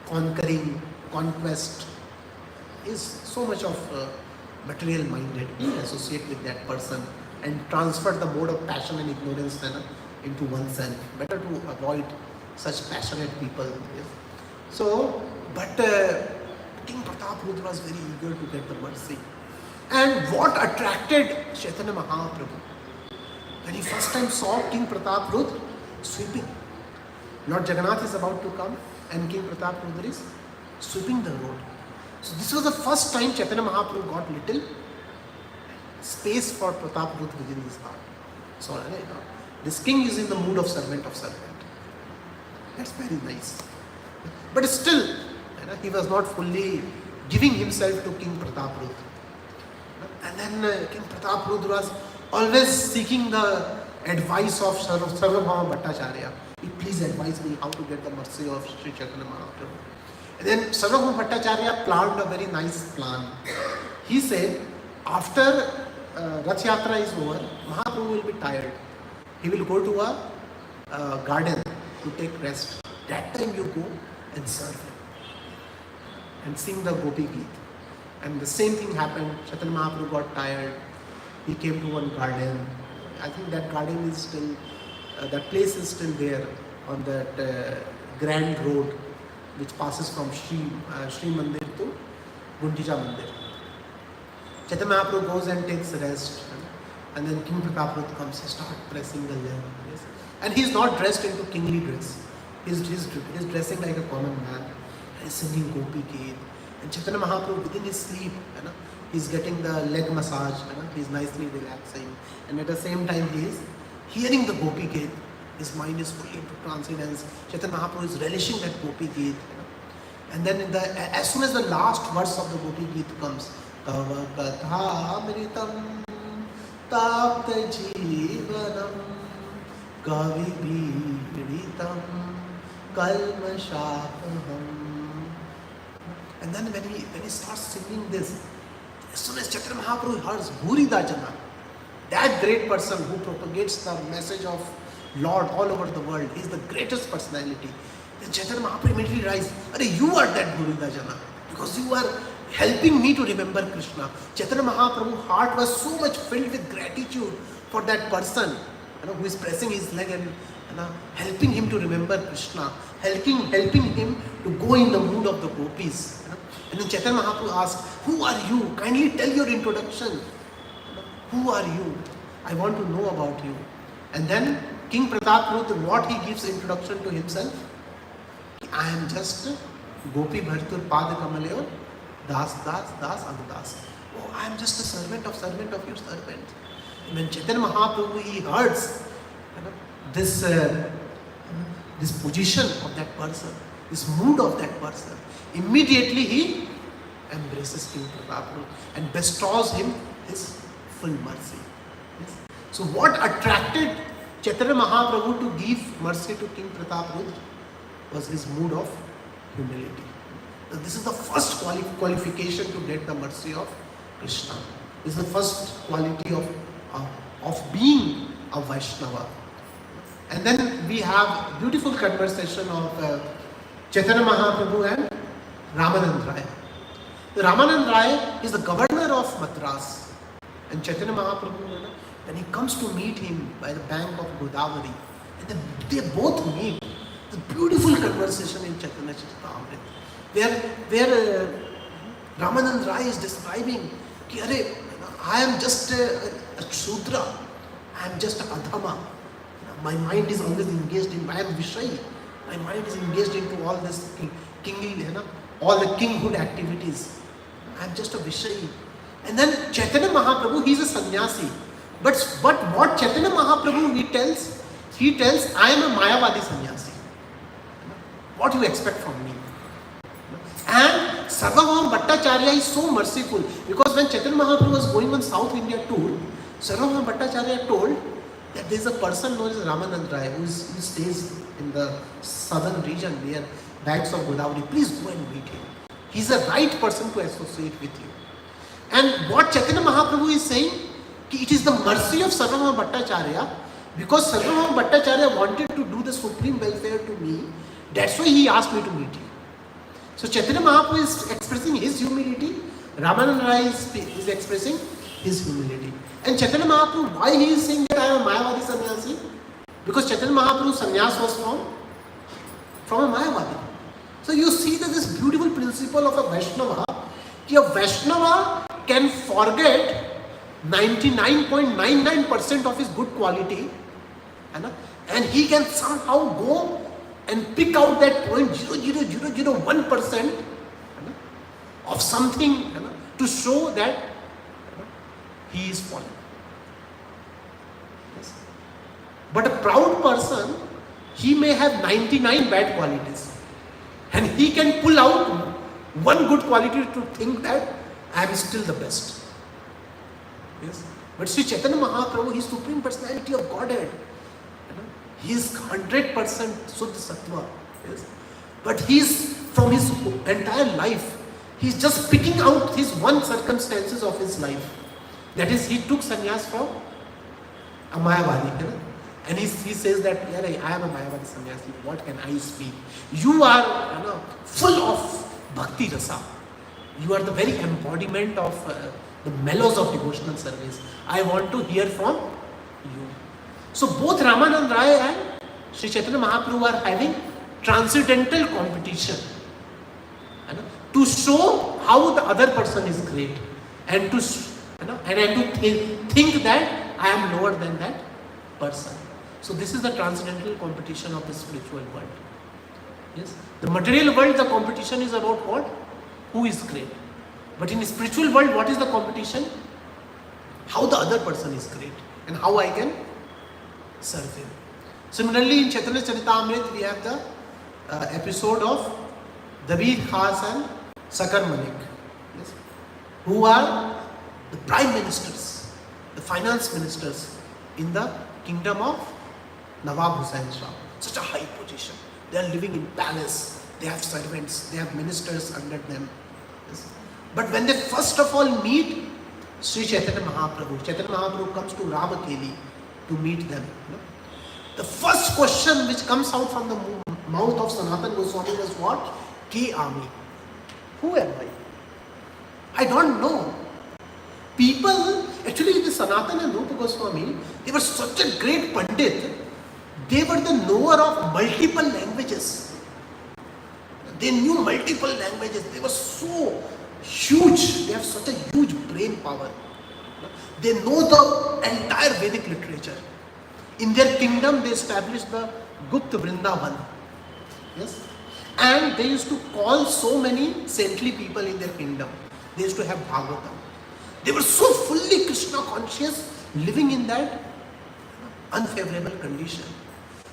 conquering, conquest. Is so much of material minded. He associate with that person and transfer the mode of passion and ignorance into oneself. Better to avoid such passionate people. Yes. So, but King Prataprutra was very eager to get the mercy. And what attracted Chaitanya Mahaprabhu? When he first time saw King Prataprutra sweeping. Lord Jagannath is about to come and King Prataprutra is sweeping the road. So this was the first time Chaitanya Mahaprabhu got little space for Prataprutra within his heart. So this king is in the mood of servant of servant. That's very nice. But still, he was not fully giving himself to King Prataprutra. And then King Prataprutra was always seeking the advice of Sarvabhauma Bhattacharya. Please advise me how to get the mercy of Sri Chaitanya Mahaprabhu. And then Sarvabhauma Bhattacharya planned a very nice plan. He said, after Rath Yatra is over, Mahaprabhu will be tired. He will go to a garden to take rest. That time you go and serve him and sing the Gopi Geet. And the same thing happened. Chaitanya Mahaprabhu got tired. He came to one garden. I think that garden is still, that place is still there on that grand road which passes from Shri Mandir to Gundicha Mandir. Chaitanya Mahaprabhu goes and takes rest. And then King Prataprutra comes and starts pressing the lamp. Yes. And he is not dressed into kingly dress. He is dressing like a common man. He is singing Gopi Geet. And Chaitanya Mahaprabhu within his sleep, he is getting the leg massage. He is nicely relaxing. And at the same time he is hearing the Gopi Geet. His mind is fully into transcendence. Chaitanya Mahaprabhu is relishing that Gopi Geet. And then as soon as the last verse of the Gopi Geet comes, Tava Katha Amritam Tapta Jivanam Kavi Bhiritam Kalmashapaham. And then when he starts singing this, as soon as Chaitanya Mahaprabhu hears Bhurida Jana, that great person who propagates the message of Lord all over the world, he is the greatest personality. Then Chaitanya Mahaprabhu immediately rises, you are that Bhurida Jana, because you are helping me to remember Krishna. Chaitanya Mahaprabhu's heart was so much filled with gratitude for that person who is pressing his leg and helping him to remember Krishna, helping him to go in the mood of the gopis. And then Chaitanya Mahaprabhu asks, who are you? Kindly tell your introduction. Who are you? I want to know about you. And then King Prataprutra, what he gives introduction to himself? I am just Gopi Bhartur Pada Kamaleor Das Anudas. Oh, I am just a servant of your servant. And when Chaitanya Mahaprabhu he hears this position of that person, this mood of that person, immediately he embraces King Prataprutra and bestows him his full mercy. Yes. So what attracted Chaitanya Mahaprabhu to give mercy to King Prataprutra was his mood of humility. So this is the first qualification to get the mercy of Krishna. This is the first quality of being a Vaishnava. And then we have beautiful conversation of Chaitanya Mahaprabhu and Ramanand Rai. Ramanand Rai is the governor of Madras. And Chaitanya Mahaprabhu, when he comes to meet him by the bank of Godavari, and they both meet. The beautiful conversation in Chaitanya Charitamrita, where Ramanand Rai is describing, I am just a Shudra, I am just a Adhama. My mind is always engaged in, I am Vishay. My mind is engaged into all this kingly, all the kinghood activities. I am just a Vishayi. And then Chaitanya Mahaprabhu, he is a sannyasi. But what Chaitanya Mahaprabhu he tells, I am a Mayavadi sannyasi. What do you expect from me? And Sarvabhauma Bhattacharya is so merciful, because when Chaitanya Mahaprabhu was going on South India tour, Sarvabhauma Bhattacharya told that there is a person known as Ramanand Rai who stays in the southern region near banks of Godavari. Please go and meet him. He is the right person to associate with you. And what Chaitanya Mahaprabhu is saying, it is the mercy of Sarvabhauma Bhattacharya, because Sarvabhauma Bhattacharya wanted to do the supreme welfare to me. That's why he asked me to meet you. So Chaitanya Mahaprabhu is expressing his humility, Ramanand Rai is expressing his humility. And Chaitanya Mahaprabhu, why he is saying that I am a Mayavadi sannyasi? Because Chaitanya Mahaprabhu's sannyas was from a Mayavadi. So you see that this beautiful principle of a Vaishnava, that a Vaishnava can forget 99.99% of his good quality, and he can somehow go and pick out that 0.0001% of something to show that he is fallen. Yes. But a proud person, he may have 99 bad qualities, and he can pull out one good quality to think that I am still the best. Yes. But Sri Chaitanya Mahaprabhu, he is Supreme Personality of Godhead. He is 100% Suddha Sattva. Yes. But he is, from his entire life, he is just picking out his one circumstances of his life. That is, he took sannyas from a Mayavadi. And he says that, I am a Mayavadi sannyasi, what can I speak? You are full of bhakti rasa. You are the very embodiment of the mellows of devotional service. I want to hear from you. So both Ramanand Rai and Sri Chaitanya Mahaprabhu are having transcendental competition to show how the other person is great, and to think that I am lower than that person. So this is the transcendental competition of the spiritual world. Yes, the material world, the competition is about what? Who is great. But in the spiritual world, what is the competition? How the other person is great and how I can serve him. Similarly, in Chaitanya Charitamrita, we have the episode of Dabir Khas and Sakar Malik, yes, who are the prime ministers, the finance ministers in the kingdom of Nawab Hussain Shah. Such a high position. They are living in palace. They have servants. They have ministers under them. Yes. But when they first of all meet Sri Chaitanya Mahaprabhu comes to Ramakeli to meet them. The first question which comes out from the mouth of Sanatana Goswami was what? Ke Ami. Who am I? I don't know. People, actually the Sanatana and Rupa Goswami, they were such a great Pandit. They were the knower of multiple languages. They knew multiple languages. They were so huge. They have such a huge brain power. They know the entire Vedic literature. In their kingdom, they established the Gupta Vrindavan. Yes? And they used to call so many saintly people in their kingdom. They used to have Bhagavatam. They were so fully Krishna conscious, living in that unfavorable condition.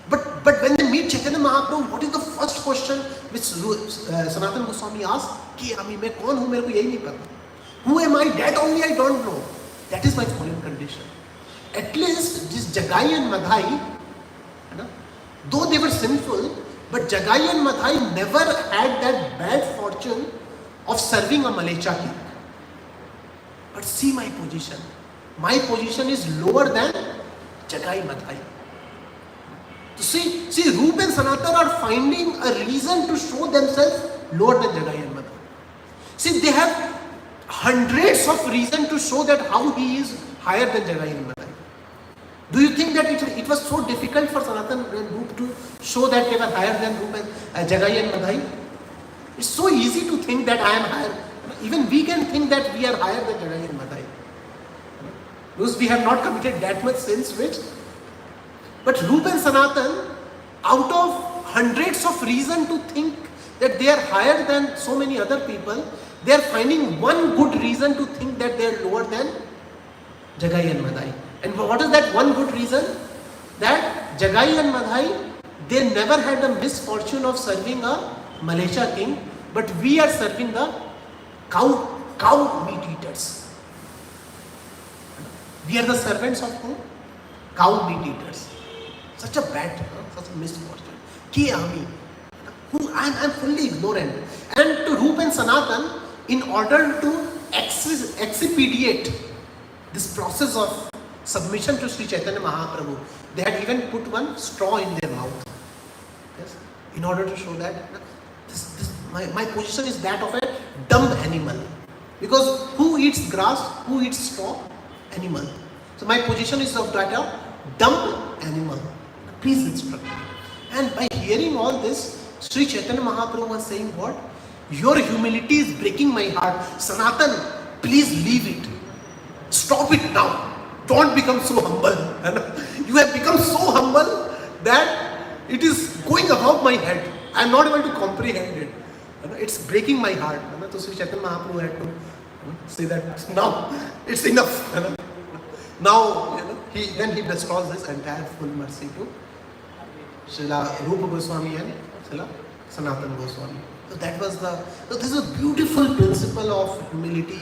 But when they meet Chaitanya Mahaprabhu, what is the first question which Sanatana Goswami asked? Ki Ami, main kaun hu, mere ko yahi nahi pata. Who am I? That only I don't know. That is my fallen condition. At least this Jagai and Madhai, though they were sinful, but Jagai and Madhai never had that bad fortune of serving a Malecha king. But see my position. My position is lower than Jagai Madhai. So see, Rupa and Sanatana are finding a reason to show themselves lower than Jagai and Madhai. See, they have hundreds of reasons to show that how he is higher than Jagai and Madhai. Do you think that it was so difficult for Sanatana and Rupa to show that they were higher than Rupa and Jagai and Madhai? It's so easy to think that I am higher. Even we can think that we are higher than Jagai and Madhai. Because we have not committed that much sins which. But Rupa and Sanatan, out of hundreds of reasons to think that they are higher than so many other people, they are finding one good reason to think that they are lower than Jagai and Madhai. And what is that one good reason? That Jagai and Madhai, they never had the misfortune of serving a Malaysia king, but we are serving the cow meat eaters. We are the servants of who? Cow meat eaters. Such a bad, such a misfortune. Ki army? Who I'm fully ignorant. And to Rup and Sanatan, in order to expedite this process of submission to Sri Chaitanya Mahaprabhu, they had even put one straw in their mouth. Yes? In order to show that my position is that of a dumb animal. Because who eats grass? Who eats straw? Animal. So my position is of that of dumb animal. Please instruct me. And by hearing all this, Sri Chaitanya Mahaprabhu was saying what? Your humility is breaking my heart. Sanatan, please leave it. Stop it now. Don't become so humble. You have become so humble that it is going above my head. I am not able to comprehend it. It's breaking my heart. So Sri Chaitanya Mahaprabhu had to say that now it's enough. Now he bestows this entire full mercy to Srila Rupa Goswami and Srila Sanatan Goswami. So that was so this is a beautiful principle of humility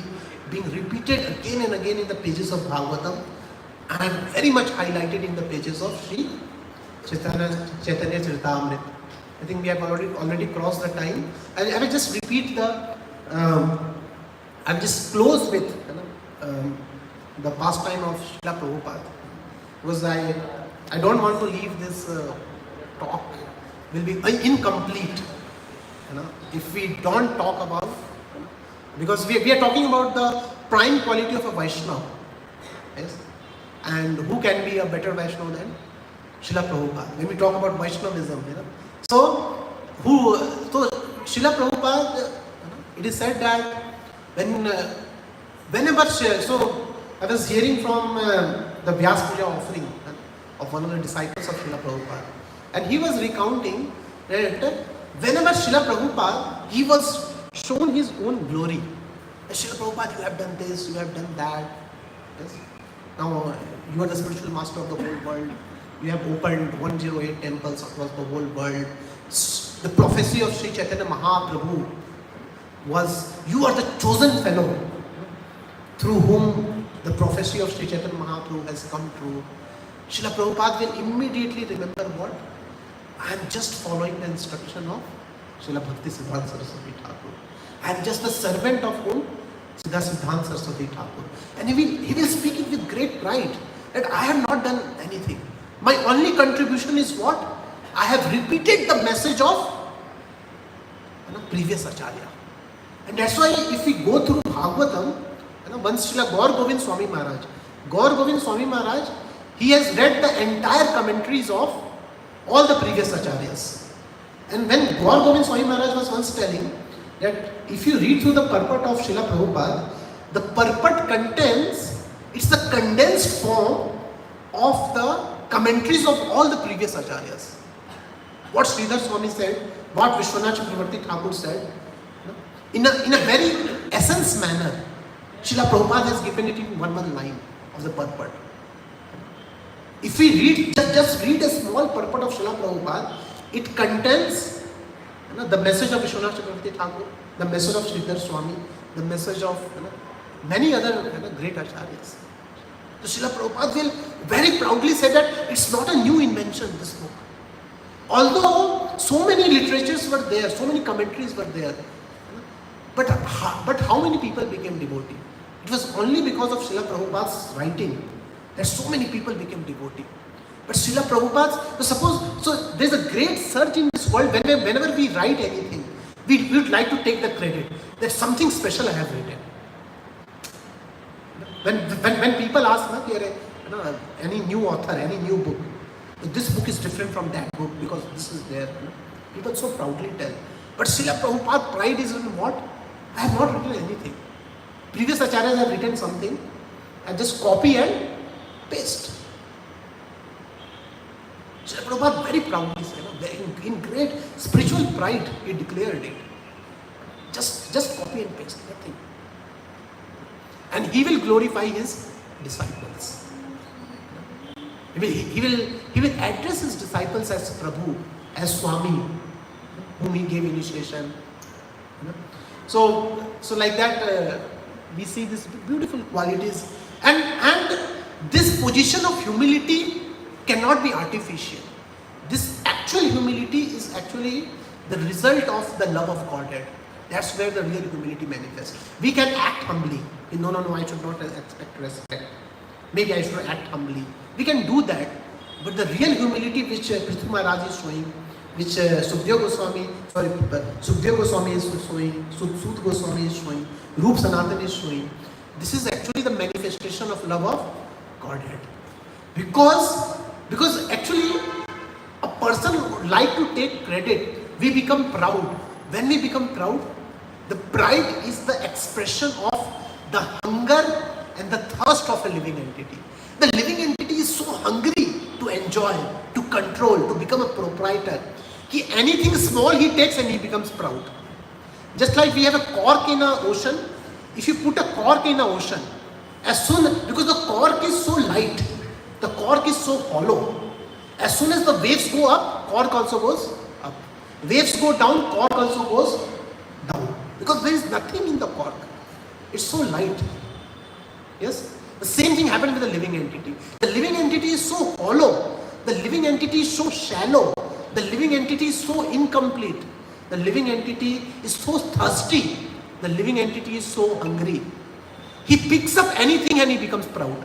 being repeated again and again in the pages of Bhagavatam and very much highlighted in the pages of Sri Chaitanya Charitamrita. I think we have already crossed the time. I will just repeat I will just close with the pastime of Srila Prabhupada. Because I don't want to leave this talk will be incomplete. If we don't talk about, because we are talking about the prime quality of a Vaishnava. Yes? And who can be a better Vaishnava than Srila Prabhupada? When we talk about Vaishnavism, So Srila Prabhupada, it is said that whenever, so I was hearing from the Vyas Puja offering of one of the disciples of Srila Prabhupada, and he was recounting that whenever Srila Prabhupada, he was shown his own glory. Srila Prabhupada, you have done this, you have done that. Yes? Now you are the spiritual master of the whole world. You have opened 108 temples across the whole world. The prophecy of Sri Chaitanya Mahaprabhu was, you are the chosen fellow through whom the prophecy of Sri Chaitanya Mahaprabhu has come true. Srila Prabhupada will immediately remember what? I am just following the instruction of Srila Bhakti Siddhanta Saraswati Thakur. I am just the servant of whom? Siddha Siddhanta Saraswati Thakur. And he will speak it with great pride that I have not done anything. My only contribution is what? I have repeated the message of previous Acharya. And that's why if we go through Bhagavatam, once Srila Gaur Govind Swami Maharaj, he has read the entire commentaries of all the previous Acharyas. And when Gaur Govind Swami Maharaj was once telling that if you read through the purport of Srila Prabhupada, the purport contains, it's the condensed form of the commentaries of all the previous Acharyas. What Sridhar Swami said, what Vishwanath Chakravarti Thakur said, in a very essence manner, Srila Prabhupada has given it in one line of the purport. If we read, just read a small purport of Srila Prabhupada, it contains the message of Vishwanath Chakravarti Thakur, the message of Sridhar Swami, the message of many other great Acharyas. So Srila Prabhupada will very proudly say that it's not a new invention, this book. Although so many literatures were there, so many commentaries were there, but how many people became devotee? It was only because of Srila Prabhupada's writing that so many people became devotee. But Srila Prabhupada's, so there's a great search in this world. Whenever we write anything, we would like to take the credit. There's something special I have written. When people ask, any new author, any new book, this book is different from that book because this is there. People so proudly tell. But Srila Prabhupada's pride is in what? I have not written anything. Previous acharyas have written something and just copy and paste. Srila Prabhupada very proudly said, in great spiritual pride, he declared it. Just copy and paste, nothing. And he will glorify his disciples. He will address his disciples as Prabhu, as Swami, whom he gave initiation. So like that, we see these beautiful qualities, and this position of humility cannot be artificial. This actual humility is actually the result of the love of Godhead. That's where the real humility manifests. We can act humbly. No, I should not expect respect. Maybe I should act humbly. We can do that. But the real humility which Prithu Maharaj is showing, which Sukdev Goswami is showing, Sud Goswami is showing, Rup Sanatan is showing, this is actually the manifestation of love of Godhead. Because actually a person would like to take credit, we become proud. When we become proud, the pride is the expression of the hunger and the thirst of a living entity. The living entity is so hungry to enjoy, to control, to become a proprietor. Anything small he takes and he becomes proud. Just like we have a cork in an ocean, if you put a cork in an ocean, because the cork is so light, the cork is so hollow, as soon as the waves go up, cork also goes up. Waves go down, cork also goes down. Because there is nothing in the cork. It's so light. Yes? The same thing happened with the living entity. The living entity is so hollow. The living entity is so shallow. The living entity is so incomplete. The living entity is so thirsty. The living entity is so hungry. He picks up anything and he becomes proud.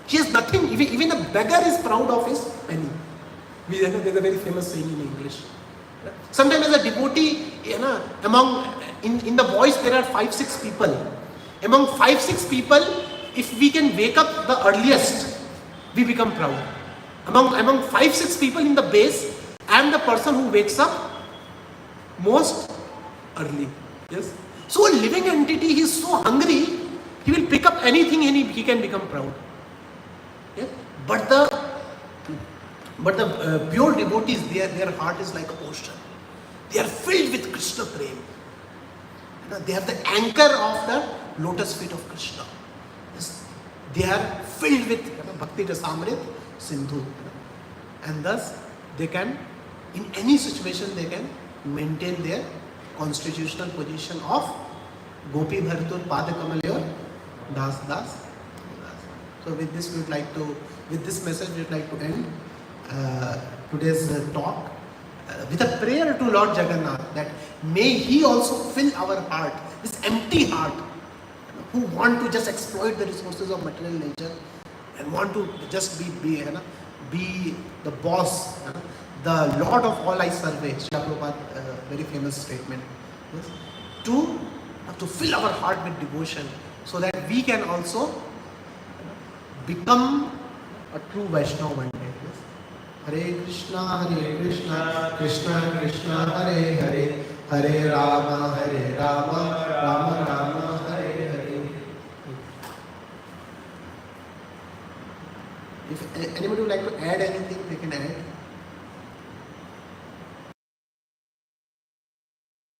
He has nothing. Even a beggar is proud of his penny. There's a very famous saying in English. Sometimes as a devotee, in the voice there are 5-6 people. Among 5-6 people, if we can wake up the earliest, we become proud. Among 5-6 people in the base, I am the person who wakes up most early. Yes. So a living entity, he is so hungry, he will pick up anything and he can become proud. Yeah? But the pure devotees, their heart is like an ocean. They are filled with Krishna prem. They have the anchor of the lotus feet of Krishna. Yes. They are filled with Bhakti Rasamrit Sindhu. And thus, they can, in any situation, they can maintain their constitutional position of Gopi Bhartur Pada Kamalayur Das Das. So with this message we would like to end today's talk with a prayer to Lord Jagannath that may He also fill our heart, this empty heart, who want to just exploit the resources of material nature and want to just be the boss, the Lord of all I survey. Srila Prabhupada, very famous statement. Yes? To fill our heart with devotion so that we can also become a true Vaishnava one day. Yes? Hare Krishna, Krishna Krishna, Hare Hare, Hare Rama, Rama Rama, Hare Hare. If anybody would like to add anything, they can add.